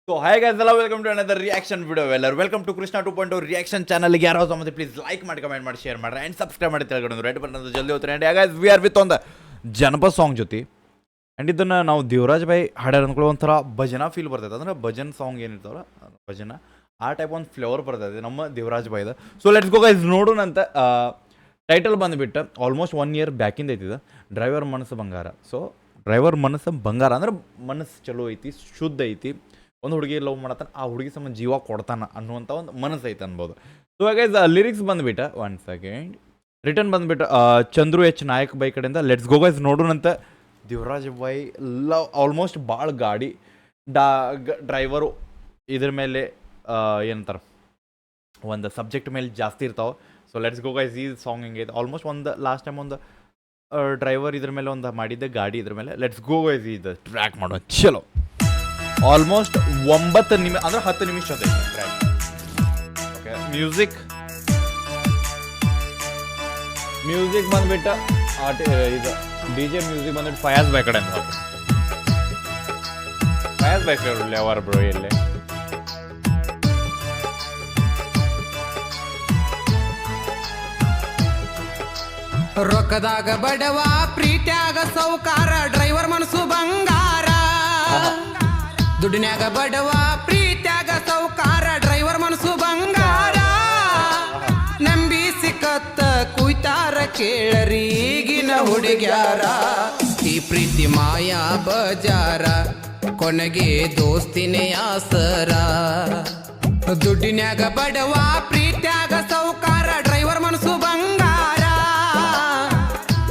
So hi guys, hello, welcome to another reaction video. Welcome to Krishna 2.0 reaction channel. ಗೆ ಯಾರು ಮತ್ತೆ please like ಮಾಡಿ comment ಮಾಡಿ share ಮಾಡಿ ಆ್ಯಂಡ್ ಸಬ್ಸ್ಕ್ರೈಬ್ ಮಾಡಿ ತಿಳ್ಕೊಂಡು ರೈಟ್ ಬಟನ್ ಜಲ್ದಿ ಹೋಗ್ತಾರೆ and guys we are with ಒಂದು ಜನಪದ ಸಾಂಗ್ ಜೊತೆ ಆ್ಯಂಡ್ ಇದನ್ನು ನಾವು ದೇವರಾಜ್ ಭಾಯ್ ಹಾಡ್ಯಾರ ಅಂದ್ಕೊಳ್ಳೋ ಒಂಥರ ಭಜನಾ ಫೀಲ್ ಬರ್ತೈತೆ ಅಂದ್ರೆ ಭಜನ್ ಸಾಂಗ್ ಏನಿರ್ತಾವಲ್ಲ ಭಜನ ಆ ಟೈಪ್ ಒಂದು ಫ್ಲೇವರ್ ಬರ್ತೈತೆ ನಮ್ಮ ದೇವರಾಜ್ ಭಾಯ್ದು. ಸೊ ಲೆಟ್ಸ್ ಗೋ ಗೈಸ್ ನೋಡೋಣ ಅಂತ. ಟೈಟಲ್ ಬಂದುಬಿಟ್ಟು ಆಲ್ಮೋಸ್ಟ್ 1 year ಬ್ಯಾಕಿಂದ ಐತಿದ ಡ್ರೈವರ್ ಮನಸ್ಸು ಬಂಗಾರ. ಸೊ ಡ್ರೈವರ್ ಮನಸ್ಸು ಬಂಗಾರ ಅಂದ್ರೆ ಮನಸ್ಸು ಚಲೋ ಐತಿ, ಶುದ್ಧ ಐತಿ, ಒಂದು ಹುಡುಗಿ ಲವ್ ಮಾಡತ್ತಾನ, ಆ ಹುಡುಗಿ ಸಂಬಂಧ ಜೀವ ಕೊಡ್ತಾನ ಅನ್ನುವಂಥ ಒಂದು ಮನಸ್ಸು ಐತೆ ಅನ್ಬೋದು. ಸೊ ಗೈಸ್ ಲಿರಿಕ್ಸ್ ಬಂದುಬಿಟ್ಟು 1 second ರಿಟರ್ನ್ ಬಂದುಬಿಟ್ಟು ಚಂದ್ರು ಎಚ್ ನಾಯಕ್ ಬೈ ಕಡೆಯಿಂದ. ಲೆಟ್ಸ್ ಗೋ ಗೈಸ್ ನೋಡೋಣಂತ. ದೇವರಾಜ್ ಬೈ ಲವ್ ಆಲ್ಮೋಸ್ಟ್ ಭಾಳ ಗಾಡಿ ಡ್ರೈವರು ಇದ್ರ ಮೇಲೆ ಏನಂತಾರೆ ಒಂದು ಸಬ್ಜೆಕ್ಟ್ ಮೇಲೆ ಜಾಸ್ತಿ ಇರ್ತಾವೆ. ಸೊ ಲೆಟ್ಸ್ ಗೋ ಗೈಸ್ ಈ ಸಾಂಗ್ ಹೆಂಗೈತೆ ಆಲ್ಮೋಸ್ಟ್ ಒಂದು ಲಾಸ್ಟ್ ಟೈಮ್ ಒಂದು ಡ್ರೈವರ್ ಇದ್ರ ಮೇಲೆ ಒಂದು ಮಾಡಿದ್ದೆ ಗಾಡಿ ಇದ್ರ ಮೇಲೆ. ಲೆಟ್ಸ್ ಗೋ ಗೈಸ್ ಇದು ಟ್ರ್ಯಾಕ್ ಮಾಡೋ ಚಲೋ. ಆಲ್ಮೋಸ್ಟ್ 9 ನಿಮಿಷ ಅಂದ್ರೆ 10 ನಿಮಿಷ ಅದೇ ಟ್ರ್ಯಾಕ್. ಓಕೆ ಮ್ಯೂಸಿಕ್ ಬಂದ್ಬಿಟ್ಟು ಇದು ಡಿ ಜೆ ಮ್ಯೂಸಿಕ್ ಬಂದ್ಬಿಟ್ಟು ಫಯಾಜ್ ಬೈ ಕಡೆ ಅಂತ. ಫಯಾಜ್ ಬೈ ಕಡೆ ಅವರ ಬ್ರೋ ಎಲ್ಲಿ ರೊಕ್ಕದಾಗ ಬಡವ ಪ್ರೀತ್ಯಾಗ ಸೌಕಾರ ಡ್ರೈವರ್ ಮನಸ್ಸು ಬಂಗಾರ. ದುಡ್ಡಿನ್ಯಾಗ ಬಡವ ಪ್ರೀತ್ಯಾಗ ಸೌಕಾರ ಡ್ರೈವರ್ ಮನಸ್ಸು ಬಂಗಾರ. ನಂಬಿ ಸಿಕ್ಕತ್ತ ಕುಯ್ತಾರ ಕೇಳರಿ ಈಗಿನ ಹುಡುಗ್ಯಾರ. ಈ ಪ್ರೀತಿ ಮಾಯಾ ಬಜಾರ ಕೊನೆಗೆ ದೋಸ್ತಿನೇ ಆಸರ. ದುಡ್ಡಿನ್ಯಾಗ ಬಡವ ಪ್ರೀತ್ಯಾಗ ಸೌಕಾರ ಡ್ರೈವರ್ ಮನಸ್ಸು ಬಂಗಾರ.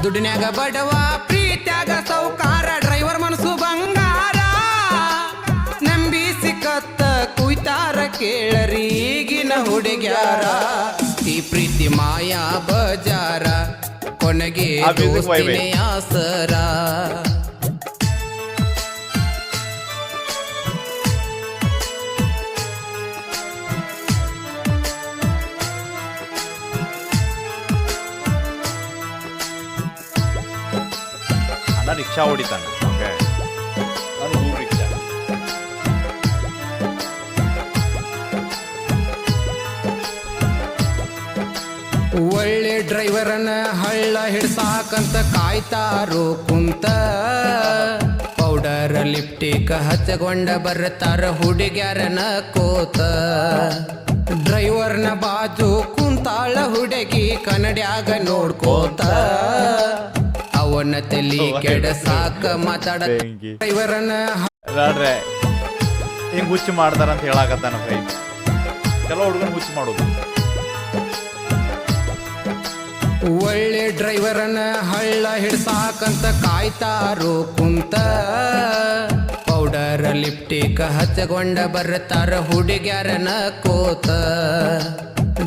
ದುಡ್ಡಿನ್ಯಾಗ ಬಡವ ಪ್ರೀತ್ಯಾಗ ಸೌಕಾರ ಡ್ರೈವರ್ ಮನಸ್ಸು ಬಂಗಾರ. ನಂಬಿ ಸಿಕ್ಕತ್ತ ಕುಯ್ತಾರ ಕೇಳರಿ ಈಗಿನ ಹುಡುಗ್ಯಾರ. ಈ ಪ್ರೀತಿ ಮಾಯಾ ಬಜಾರ ಕೊನೆಗೆ ದೋಸ್ತಿನೇ ಆಸರ. ರಿಕ್ಷಾ ಹೊಡಿತಾನೆ. ಓಕೆ ಅದು ರಿಕ್ಷಾ. ಒಳ್ಳೆ ಡ್ರೈವರನ್ನ ಹಳ್ಳ ಹಿಡ್ಸಾಕಂತ ಕಾಯ್ತಾರೋ ಕುಂತ. ಪೌಡರ್ ಲಿಪ್ಟಿಕ್ ಹಚ್ಚಗೊಂಡ ಬರ್ತಾರ ಹುಡುಗ್ಯಾರನ ಕೋತ. ಡ್ರೈವರ್ನ ಬಾಜು ಕುಂತಾಳ ಹುಡುಗಿ ಕನ್ನಡ್ಯಾಗ ನೋಡ್ಕೋತ. ಅವನ ತಲಿ ಕೆಡಸಾಕ ಮಾತಾಡ ಡ್ರೈವರನ್ನ ರಾಡ್ರೆ ಹಿಂಗೆ ಹುಚ್ಚು ಮಾಡ್ತಾರ ಅಂತ ಹೇಳಾಕತ್ತಾನ ಬೈ. ಕೆಲವು ಹುಡುಗನ ಹುಚ್ಚು ಮಾಡೋದು. ಒಳ್ಳೆ ಡ್ರೈವರನ್ನ ಹಳ್ಳ ಹಿಡ್ಸಾಕಂತ ಕಾಯ್ತಾರೋ ಕುಂತ. ಪೌಡರ್ ಲಿಪ್ಟಿಕ್ ಹಚ್ಚಗೊಂಡ ಬರ್ತಾರ ಹುಡುಗ್ಯಾರನ ಕೋತ.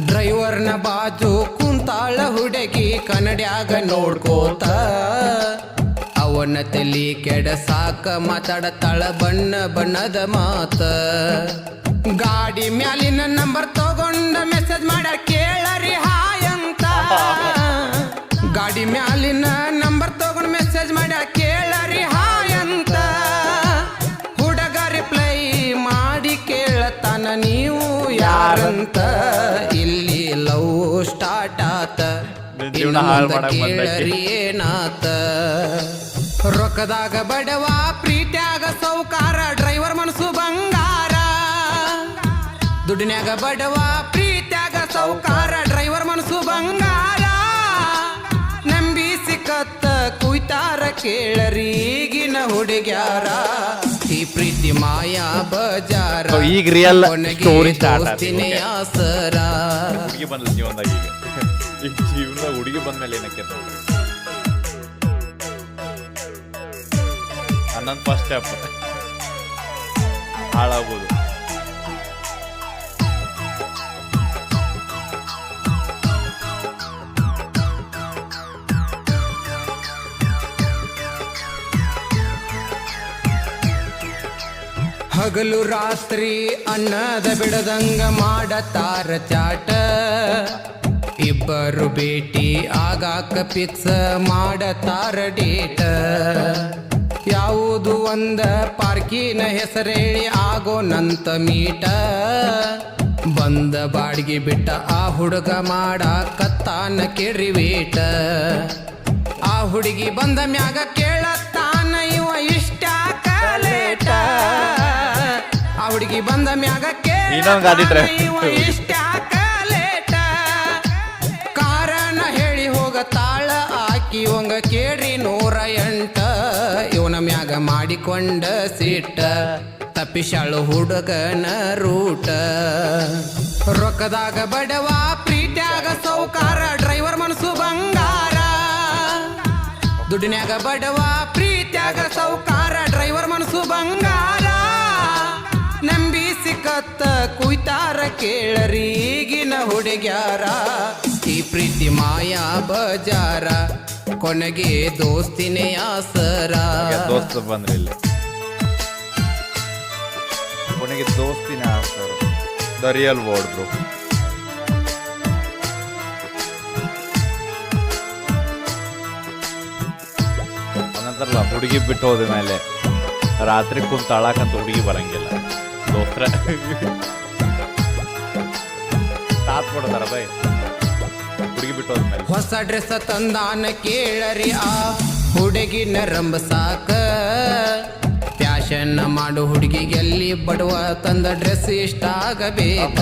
ಡ್ರೈವರ್ನ ಬಾಜು ಕುಂತಾಳ ಹುಡುಗಿ ಕನ್ನಡ್ಯಾಗ ನೋಡ್ಕೋತ. ಅವನ ತಲಿ ಕೆಡಸಾಕ ಮಾತಾಡತಾಳ ಬಣ್ಣ ಬಣ್ಣದ ಮಾತ. ಗಾಡಿ ಮ್ಯಾಲಿನ ನಂಬರ್ ತಗೊಂಡ ಮೆಸೇಜ್ ಮಾಡ ಕೇಳರಿ ಹಾಯ್ ಅಂತ. ಗಾಡಿ ಮ್ಯಾಲಿನ ನಂಬರ್ ತಗೊಂಡ ಮೆಸೇಜ್ ಮಾಡ ಕೇಳರಿ ಹಾಯ್ ಅಂತ. ಹುಡುಗ ರಿಪ್ಲೈ ಮಾಡಿ ಕೇಳತಾನ ನೀವು ಯಾರಂತ. ಇಲ್ಲಿ ಲವ್ ಸ್ಟಾರ್ಟ್ ಆತ ಕೇಳರಿ ಏನಾತ. ರೊಕ್ಕದಾಗ ಬಡವ ಪ್ರೀತ್ಯಾಗ ಸೌಕಾರ ಡ್ರೈವರ್ ಮನಸ್ಸು ಬಂಗಾರ. ದುಡ್ಡಿನ್ಯಾಗ ಬಡವ ಪ್ರೀತ್ಯಾಗ ಸೌಕಾರ ಡ್ರೈವರ್ ಮನಸ್ಸು ಬಂಗಾರ. ನಂಬಿ ಸಿಕ್ಕತ್ತ ಕುಯ್ತಾರ ಕೇಳರಿ ಈಗಿನ ಹುಡುಗ್ಯಾರ. ಈ ಪ್ರೀತಿ ಮಾಯಾ ಬಜಾರ ಈಗ ರಿಯಲ್ ಸ್ಟೋರಿ ದೋಸ್ತಿನೇ ಆಸರ. ಹುಡುಗಿ ಬಂದ ಜೀವನದಾಗ ಈಗ ಜೀವನದಾಗ ಹುಡುಗಿ ಬಂದ್ಮೇಲೆ ಏನಕ್ಕೆ ನೋಡ್ರಿ ಅನ್ನೊಂದು ಫಸ್ಟ್ ಸ್ಟೆಪ್ ಹಾಳಾಗೋದು. ಹಗಲು ರಾತ್ರಿ ಅನ್ನದ ಬಿಡದಂಗ ಮಾಡತಾರ ಚಾಟ. ಇಬ್ಬರು ಭೇಟಿ ಆಗಾಕ ಫಿಕ್ಸ್ ಮಾಡತಾರ ಡೇಟ. ಯಾವುದು ಒಂದ ಪಾರ್ಕಿನ ಹೆಸರೇಳಿ ಆಗೋನಂತ ಮೀಟ ಬಂದ ಬಾಡಿಗೆ ಬಿಟ್ಟ ಆ ಹುಡುಗ ಮಾಡಾಕತ್ತಾನ ಕೆರಿವೇಟ ಆ ಹುಡುಗಿ ಬಂದ ಮ್ಯಾಗ ಕೇಳತ್ತಾನ ಇವ ಇಷ್ಟ ಕಲೇಟ ಆ ಹುಡುಗಿ ಬಂದ ಮ್ಯಾಗ ಇನ್ನೊಂದ್ ಗಾಡಿ ಕೇಳತ್ತಾನ drive. ಇವ ಇಷ್ಟ ಕಲೇಟ ಕಾರಣ ಹೇಳಿ ಹೋಗತಾಳ ಆಕಿ ಒಂಗ ಕೇಳ್ರಿ 108 ಇವನ ಮ್ಯಾಗ ಮಾಡಿಕೊಂಡ ಸಿಟ್ಟ ತಪ್ಪಿಸಾಳು ಹುಡುಗನ ರೂಟ ರೊಕ್ಕದಾಗ ಬಡವ ಪ್ರೀತ್ಯಾಗ ಸೌಕಾರ ಡ್ರೈವರ್ ಮನಸ್ಸು ಬಂಗಾರ ದುಡ್ಡಿನ್ಯಾಗ ಬಡವ ಪ್ರೀತ್ಯಾಗ ಸೌಕಾರ ಡ್ರೈವರ್ ಮನಸ್ಸು ಬಂಗಾರ ನಂಬಿ ಸಿಕ್ಕತ್ತ ಕುಯ್ತಾರ ಕೇಳರಿ ಈಗಿನ ಹುಡುಗ್ಯಾರ ಈ ಪ್ರೀತಿ ಮಾಯಾ ಬಜಾರ ಕೊನೆಗೆ ದೋಸ್ತಿನೇ ಆಸರ ದೋಸ್ತ ಬಂದ್ರಿ ಇಲ್ಲಿ ಕೊನೆಗೆ ದೋಸ್ತಿನ ಆಗ್ತಾರೆ ದ ರಿಯಲ್ ವರ್ಡ್ ಬ್ರೋ. ಅನ್ನಂತಾರಲ್ಲ ಹುಡುಗಿ ಬಿಟ್ಟು ಹೋದ ಮೇಲೆ ರಾತ್ರಿ ಕುಂತ ಅಳಕಂತ ಹುಡುಗಿ ಬರಂಗಿಲ್ಲ ದೋಸ್ತ್ರ ಸಾಥ್ ಕೊಡ್ತಾರ ಬೈ ಹುಡುಗಿ ಬಿಟ್ಟು ಹೋದ್ಮೇಲೆ. ಹೊಸ ಡ್ರೆಸ್ ತಂದಾನ ಕೇಳರಿ ಆ ಹುಡುಗಿನ ರಂಬಸಾಕ ಫ್ಯಾಷನ್ ಮಾಡು ಹುಡುಗಿಗೆಲ್ಲಿ ಬಡವ ತಂದ ಡ್ರೆಸ್ ಇಷ್ಟ ಆಗಬೇಕ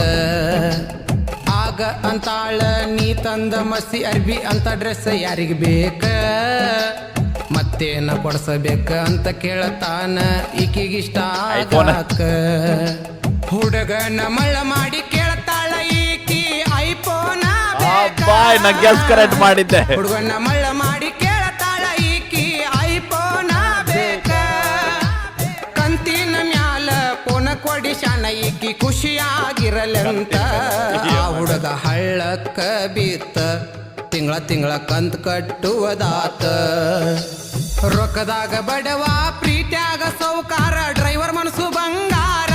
ಆಗ ಅಂತಾಳ ನೀ ತಂದ ಮಸಿ ಅರ್ಬಿ ಅಂತ ಡ್ರೆಸ್ ಯಾರಿಗ ಬೇಕ ಮತ್ತೇನ ಕೊಡ್ಸಬೇಕ ಅಂತ ಕೇಳತಾನ ಈಕಿಗಿಷ್ಟ ಆಗಾಕ ಹುಡುಗನ ಮಳ್ಳ ಮಾಡಿ ಕೇಳ್ತಾಳ ಈಕಿ ಐಫೋನ ಬಾಯ್ ನಾ ಗೆಸ್ ಕರೆಕ್ಟ್ ಮಾಡಿದ್ದೆ. ಹುಡುಗನ ಮಳ್ಳ ಮಾಡಿ ಕೇಳ್ತಾಳ ಈಕಿ ಐಫೋನ ಬೇಕ ಕಂತಿನ ಮ್ಯಾಲ ಪೋನ ಕೊಡಿ ಶಾನ ಈಕಿ ಖುಷಿಯಾಗಿರಲಂತ ಆ ಹುಡುಗ ಹಳ್ಳಕ್ಕ ಬಿತ್ತ ತಿಂಗಳ ಕಂತ್ ಕಟ್ಟುವುದಾತ ರೊಕ್ಕದಾಗ ಬಡವ ಪ್ರೀತ್ಯಾಗ ಸೌಕಾರ ಡ್ರೈವರ್ ಮನಸ್ಸು ಬಂಗಾರ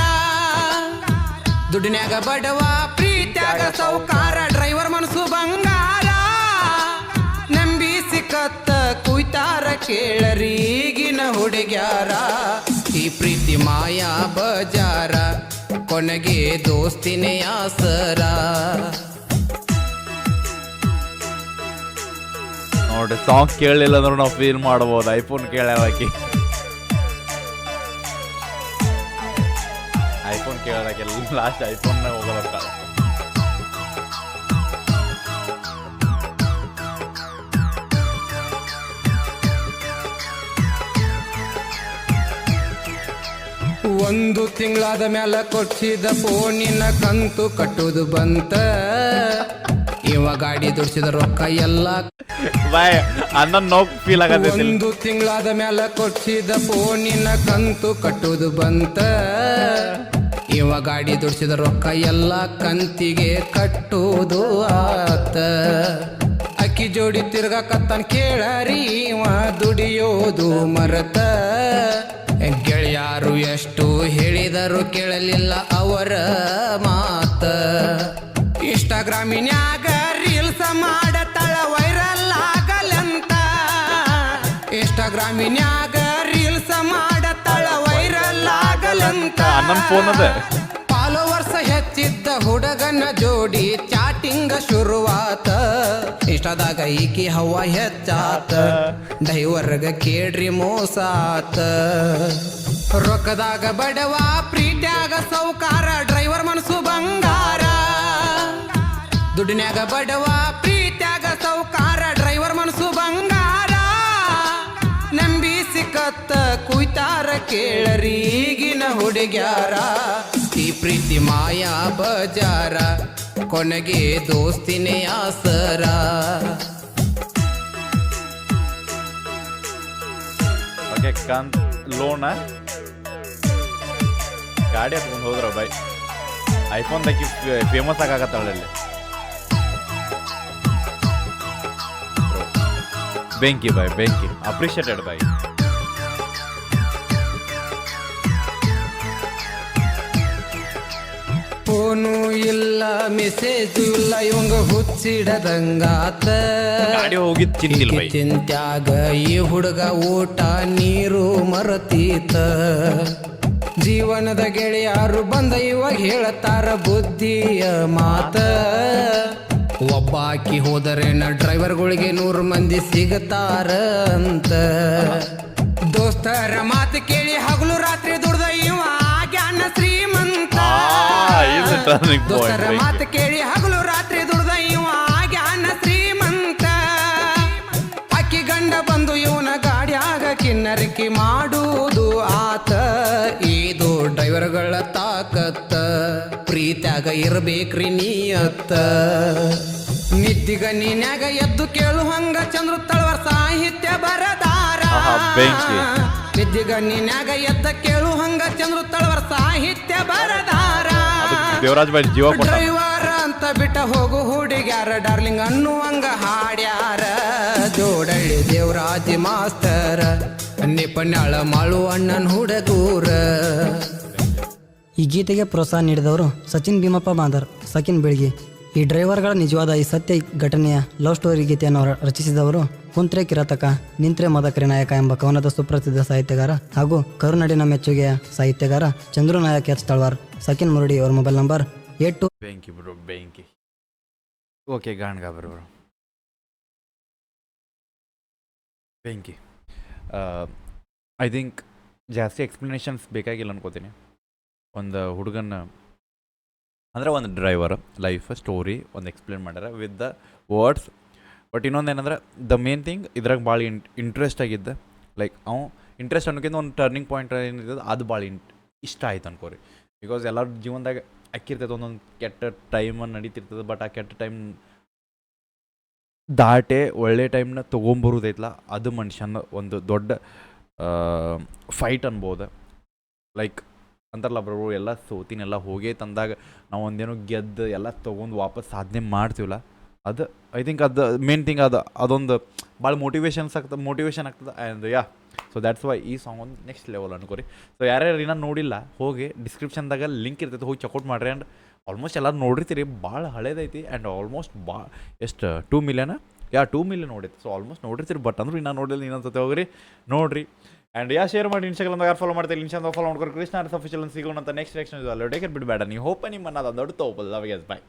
ದುಡ್ಡಿನ್ಯಾಗ ಬಡವ ಪ್ರೀತ್ಯಾಗ ಸೌಕಾರ ಡ್ರೈವರ್ ಮನಸ್ಸು ಬಂಗಾರ ನಂಬಿ ಸಿಕ್ಕತ್ತ ಕುಯ್ತಾರ ಕೇಳರಿ ಈಗಿನ ಹುಡುಗ್ಯಾರ ಈ ಪ್ರೀತಿ ಮಾಯಾ ಬಜಾರ ಕೊನೆಗೆ ದೋಸ್ತಿನೇ ಆಸರ ನೋಡ್ರಿ ಸಾಂಗ್ ಕೇಳಲಿಲ್ಲ ಅಂದ್ರೆ ನಾವು ಫೀಲ್ ಮಾಡ್ಬೋದು. ಐಫೋನ್ ಕೇಳೋದಾಕಿ ಐಫೋನ್ ಕೇಳೋದಾಕೆಲ್ಲ ಲಾಸ್ಟ್ ಐಫೋನ್ನ ಹೋಗೋದಕ್ಕ ಒಂದು ತಿಂಗಳಾದ ಮ್ಯಾಲ ಕೊಡ್ಸಿದ ಫೋನಿನ ಕಂತು ಕಟ್ಟುದು ಬಂತ ಇವ ಗಾಡಿ ದುಡ್ಸಿದ ರೊಕ್ಕ ಎಲ್ಲ ಬಾಯ್ ಅನ್ನ ನೋವು ಫೀಲ್ ಆಗತೈತಿ. ಒಂದು ತಿಂಗಳಾದ ಮ್ಯಾಲ ಕೊಡ್ಸಿದ ಫೋನಿನ ಕಂತು ಕಟ್ಟುದು ಬಂತ ಇವ ಗಾಡಿ ದುಡ್ಸಿದ ರೊಕ್ಕ ಎಲ್ಲ ಕಂತಿಗೆ ಕಟ್ಟುವುದು ಆತ ಅಕ್ಕಿ ಜೋಡಿ ತಿರ್ಗಾಕತ್ತಾನ ಕೇಳರಿ ಇವ ದುಡಿಯೋದು ಮರತ ಗೆಳೆಯಾರು ಎಷ್ಟು ಹೇಳಿದರು ಕೇಳಲಿಲ್ಲ ಅವರ ಮಾತ ಇನ್ಸ್ಟಾಗ್ರಾಮಿನ್ಯಾಗ ರೀಲ್ಸ್ ಮಾಡತಾಳ ವೈರಲ್ ಆಗಲಂತ ಇನ್ಸ್ಟಾಗ್ರಾಮಿನ್ಯಾಗ ರೀಲ್ಸ್ ಮಾಡತಾಳ ವೈರಲ್ ಆಗಲಂತ ಅಣ್ಣನ ಫೋನ್ ಅದ ಫಾಲೋವರ್ಸ್ ಹೆಚ್ಚಿದ್ದ ಹುಡುಗನ ಜೋಡಿ ಚಾಟಿಂಗ್ ಶುರುವಾತ ಇಷ್ಟದಾಗ ಈಕಿ ಹವಾ ಹೆಚ್ಚಾತ ಡೈವರ್ಗ ಕೇಳ್ರಿ ಮೋಸಾತ ರೊಕ್ಕದಾಗ ಬಡವ ಪ್ರೀತ್ಯಾಗ ಸೌಕಾರ ಡ್ರೈವರ್ ಮನಸ್ಸು ಬಂಗಾರ ದುಡ್ಡಿನ್ಯಾಗ ಬಡವ ಪ್ರೀತ್ಯಾಗ ಸೌಕಾರ ಡ್ರೈವರ್ ಮನಸ್ಸು ಬಂಗಾರ ನಂಬಿ ಸಿಕ್ಕತ್ತ ಕುಯ್ತಾರ ಕೇಳರಿ ಈಗಿನ ಹುಡುಗ್ಯಾರ ಈ ಪ್ರೀತಿ ಮಾಯಾ ಬಜಾರ ಕೊನೆಗೆ ದೋಸ್ತಿನೇ ಆಸರ ಓಕೆ ಕಂತ್ ಲೋನ ಗಾಡಿ ಹತ್ಕೊಂಡು ಹೋದ್ರ ಬೈ ಐಫೋನ್ದಾಕಿ ಫೇಮಸ್ ಆಗಾಕತ್ತಾಳಲ್ಲಿ ಬೆಂಕಿ ಬಾಯ್ ಬೆಂಕಿ ಅಪ್ರಿಷಿಯೇಟೆಡ್ ಬಾಯ್. ಫೋನು ಇಲ್ಲ ಮೆಸೇಜು ಇಲ್ಲ ಇವಂಗ ಹುಚ್ಚಿಡದಂಗಾತ ಗಾಡಿ ಹೋಗಿದ್ ಚಿಂತಿಲ್ ಬೈ ಚಿಂತ್ಯಾಗ ಈ ಹುಡುಗ ಊಟ ನೀರು ಮರತೀತ ಜೀವನದ ಗೆಳೆಯಾರು ಬಂದ ಇವಾಗ ಹೇಳತಾರ ಬುದ್ಧಿಯ ಮಾತ ಒಬ್ಬಾಕಿ ಹೋದರೇನ ಡ್ರೈವರ್ಗಳಿಗೆ 100 ಮಂದಿ ಸಿಗತಾರ ಅಂತ ದೋಸ್ತರ ಮಾತು ಕೇಳಿ ಹಗಲು ರಾತ್ರಿ ದುಡ್ದ ಇವ ಆಗ್ಯಾನ ಶ್ರೀಮಂತ ದೋಸ್ತರ ಮಾತು ಕೇಳಿ ಹಗಲು ರಾತ್ರಿ ದುಡ್ದ ಇವ ಆಗ್ಯಾನ ಶ್ರೀಮಂತ ಅಕ್ಕಿ ಗಂಡ ಬಂದು ಇವನ ಗಾಡ್ಯಾಗ ಕಿನ್ನರಿಕೆ ಮಾಡುವುದು ಆತ ಇದು ಡ್ರೈವರ್ಗಳ ತಾಕತ್ತ ಪ್ರೀತ್ಯಾಗ ಇರಬೇಕ್ರಿ ನೀಯತ್ತ ನಿದ್ದಿಗ ನೀನ್ಯಾಗ ಎದ್ದು ಕೇಳು ಹಂಗ ಚಂದ್ರ ತಳವರ್ ಸಾಹಿತ್ಯ ಬರದಾರ ನಿದ್ದಿಗ ನೀನ್ಯಾಗ ಎದ್ದ ಕೇಳು ಹಂಗ ಚಂದ್ರ ತಳವರ್ ಸಾಹಿತ್ಯ ಬರದಾರ ದೇವರಾಜ್ ಬಾಯ್ ಜೀವ ಡ್ರೈವರ್ ಅಂತ ಬಿಟ್ಟ ಹೋಗು ಹುಡುಗ್ಯಾರ ಡಾರ್ಲಿಂಗ್ ಅನ್ನುವಂಗ ಹಾಡ್ಯಾರ ಜೋಡಳ್ಳಿ ದೇವರಾಜ್ ಮಾಸ್ತರ ನಿಪಣ್ಯಾಳ ಮಾಳು ಅಣ್ಣನ್ ಹುಡುಗೂರ. ಈ ಗೀತೆಗೆ ಪ್ರೋತ್ಸಾಹ ನೀಡಿದವರು ಸಚಿನ್ ಭೀಮಪ್ಪ ಬಾಂದರ್, ಸಕಿನ್ ಬೆಳಗಿ. ಈ ಡ್ರೈವರ್ಗಳ ನಿಜವಾದ ಈ ಸತ್ಯ ಘಟನೆಯ ಲವ್ ಸ್ಟೋರಿ ಗೀತೆಯನ್ನು ರಚಿಸಿದವರು ಕುಂತ್ರೆ ಕಿರಾತಕ ನಿಂತ್ರೆ ಮದಕರಿ ನಾಯಕ ಎಂಬ ಕವನದ ಸುಪ್ರಸಿದ್ಧ ಸಾಹಿತ್ಯಗಾರ ಹಾಗೂ ಕರುನಾಡಿನ ಮೆಚ್ಚುಗೆಯ ಸಾಹಿತ್ಯಗಾರ ಚಂದ್ರು ನಾಯಕ್ ಎಚ್ ತಳ್ವಾರ್. ಸಕಿನ್ ಮುರುಡಿ ಅವರ ಮೊಬೈಲ್ ನಂಬರ್ 82 ಬೆಂಕಿ ಬ್ರೋ ಬೆಂಕಿ. ಓಕೆ ಗಾಣ್ಗ ಬ್ರೋ ಬೆಂಕಿ. ಐ ಥಿಂಕ್ ಜಾಸ್ತಿ ಎಕ್ಸ್ಪ್ಲನೇಷನ್ಸ್ ಬೇಕಾಗಿಲ್ಲ ಅನ್ಕೋತೀನಿ. ಒಂದು ಹುಡುಗನ ಅಂದರೆ ಒಂದು ಡ್ರೈವರ್ ಲೈಫ್ ಸ್ಟೋರಿ ಒಂದು ಎಕ್ಸ್ಪ್ಲೇನ್ ಮಾಡ್ಯಾರ ವಿತ್ ದ ವರ್ಡ್ಸ್. ಬಟ್ ಇನ್ನೊಂದು ಏನಂದ್ರೆ ದ ಮೇನ್ ಥಿಂಗ್ ಇದ್ರಾಗ ಭಾಳ ಇಂಟ್ರೆಸ್ಟ್ ಆಗಿದ್ದ. ಲೈಕ್ ಅವು ಇಂಟ್ರೆಸ್ಟ್ ಅನ್ನೋಕ್ಕಿಂತ ಒಂದು ಟರ್ನಿಂಗ್ ಪಾಯಿಂಟ್ ಏನಿರ್ತದೆ ಅದು ಭಾಳ ಇಷ್ಟ ಆಯ್ತು ಅನ್ಕೋರಿ. ಬಿಕಾಸ್ ಎಲ್ಲರ ಜೀವನದಾಗ ಅಕ್ಕಿರ್ತೈತೆ ಒಂದೊಂದು ಕೆಟ್ಟ ಟೈಮನ್ನು ನಡೀತಿರ್ತದೆ. ಬಟ್ ಆ ಕೆಟ್ಟ ಟೈಮ್ ದಾಟೆ ಒಳ್ಳೆ ಟೈಮ್ನ ತೊಗೊಂಬರೋದೈತಲ್ಲ ಅದು ಮನುಷ್ಯನ ಒಂದು ದೊಡ್ಡ ಫೈಟ್ ಅನ್ಬೋದು. ಲೈಕ್ ಅಂತಾರಲ್ಲ ಬ್ರೋ ಎಲ್ಲ ಸೋತಿನೆಲ್ಲ ಹೋಗೇ ತಂದಾಗ ನಾವು ಒಂದೇನೋ ಗೆದ್ದು ಎಲ್ಲ ತೊಗೊಂಡು ವಾಪಸ್ ಸಾಧನೆ ಮಾಡ್ತೀವಲ್ಲ ಅದು ಐ ಥಿಂಕ್ ಅದು ಮೇನ್ ಥಿಂಗ್ ಅದೊಂದು ಭಾಳ ಮೋಟಿವೇಶನ್ ಆಗ್ತದೆ. And yeah so that's why ಈ ಸಾಂಗ್ ಒಂದು ನೆಕ್ಸ್ಟ್ ಲೆವೆಲ್ ಅನ್ಕೋರಿ. ಸೊ ಯಾರ್ಯಾರು ಇನ್ನೂ ನೋಡಿಲ್ಲ ಹೋಗಿ ಡಿಸ್ಕ್ರಿಪ್ಷನ್ದಾಗ ಲಿಂಕ್ ಇರ್ತೈತೆ, ಹೋಗಿ ಚೆಕ್ಔಟ್ ಮಾಡಿರಿ. ಆ್ಯಂಡ್ ಆಲ್ಮೋಸ್ಟ್ ಎಲ್ಲರೂ ನೋಡಿರ್ತೀರಿ, ಭಾಳ ಹಳೇದೈತಿ. ಆ್ಯಂಡ್ ಆಲ್ಮೋಸ್ಟ್ ಎಷ್ಟು 2 ಮಿಲಿಯನ್ 2 ಮಿಲಿಯನ್ ನೋಡೈತಿ. ಸೊ ಆಲ್ಮೋಸ್ಟ್ ನೋಡಿರ್ತೀರಿ. ಬಟ್ ಅಂದ್ರೂ ಇನ್ನೂ ನೋಡಿಲ್ಲ, ಇನ್ನೊಂದ್ಸತಿ ಹೋಗ್ರಿ ನೋಡಿರಿ. ಆ್ಯಂಡ್ ಶೇರ್ ಮಾಡಿ. ಇನ್ಸ್ಟಾಗ್ರಾಮ್ದಾಗ ಯಾರು ಫಾಲೋ ಮಾಡ್ತಾರೆ ಇನ್ಸ್ಟಾಗ್ರಾಮ್ ಫಾಲೋ ಮಾಡ್ಕೊಂಡು ಕೃಷ್ಣ ಅಫಿಷಿಯಲ್ ಸಿಗೋಣ ಅಂತ ನೆಕ್ಸ್ಟ್ ರಿಯಾಕ್ಷನ್ ಇದು ಅಲ್ಲ. ಟೇಕ್ ಇಟ್ ಬಿಡಬೇಡ. ನೀವು ಹೋಪ ನಿಮ್ಮನ್ನ ಅದೊಂದು ದೊಡ್ಡ ತಗೋಬೋದು. ಲವ್ ಎಸ್ ಬಾಯ್.